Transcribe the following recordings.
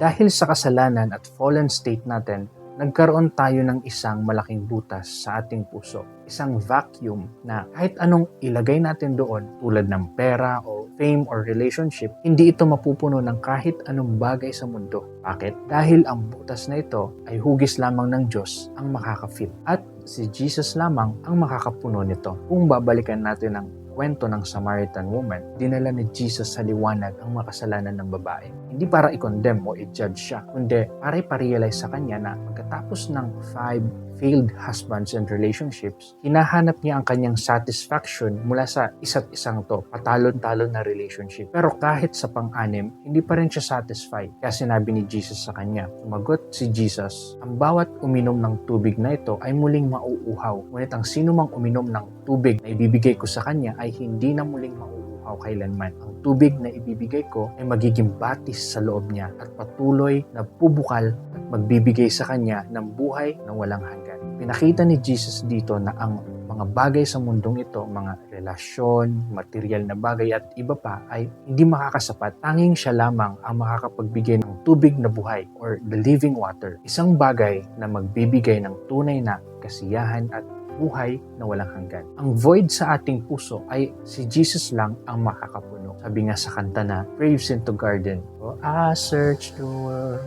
Dahil sa kasalanan at fallen state natin, nagkaroon tayo ng isang malaking butas sa ating puso. Isang vacuum na kahit anong ilagay natin doon tulad ng pera o fame or relationship, hindi ito mapupuno ng kahit anong bagay sa mundo. Bakit? Dahil ang butas na ito ay hugis lamang ng Diyos ang makaka-fill. At si Jesus lamang ang makakapuno nito. Kung babalikan natin ang kwento ng Samaritan woman, dinala ni Jesus sa liwanag ang makasalanan ng babae. Hindi para i-condemn o i-judge siya, kundi para iparealize sa kanya na pagkatapos ng 5 failed husbands and relationships, hinahanap niya ang kanyang satisfaction mula sa isa't isang to, patalon-talon na relationship. Pero kahit sa pang-anim, hindi pa rin siya satisfied. Kaya sinabi ni Jesus sa kanya, sumagot si Jesus, ang bawat uminom ng tubig na ito ay muling mauuhaw. Ngunit ang sino mang uminom ng tubig na ibibigay ko sa kanya ay hindi na muling mauuhaw kailanman. Ang tubig na ibibigay ko ay magiging batis sa loob niya at patuloy na bubukal at magbibigay sa kanya ng buhay na walang hanggan. Pinakita ni Jesus dito na ang mga bagay sa mundong ito, mga relasyon, material na bagay at iba pa ay hindi makakasapat. Tanging siya lamang ang makakapagbigay ng tubig na buhay or the living water. Isang bagay na magbibigay ng tunay na kasiyahan at buhay na walang hanggan. Ang void sa ating puso ay si Jesus lang ang makakapuno. Sabi nga sa kanta na Graves into Garden, oh, I searched the world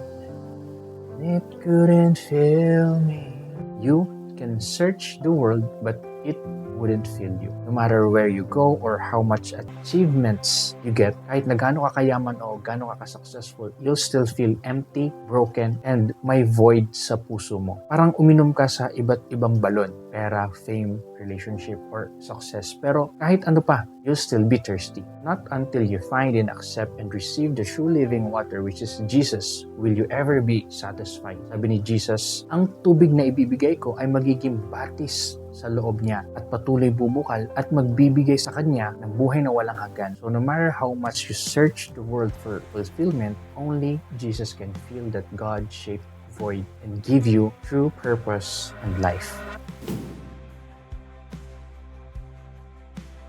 and it couldn't fill me. You can search the world but it wouldn't fill you. No matter where you go or how much achievements you get, kahit na gaano ka kayaman o gaano ka successful, you'll still feel empty, broken, and may void sa puso mo. Parang uminom ka sa iba't ibang balon, pera, fame, relationship, or success. Pero kahit ano pa, you'll still be thirsty. Not until you find and accept and receive the true living water, which is Jesus, will you ever be satisfied. Sabi ni Jesus, ang tubig na ibibigay ko ay magiging batis sa loob niya at patuloy bubukal at magbibigay sa kanya ng buhay na walang hanggan. So no matter how much you search the world for fulfillment, only Jesus can fill that God-shaped void and give you true purpose and life.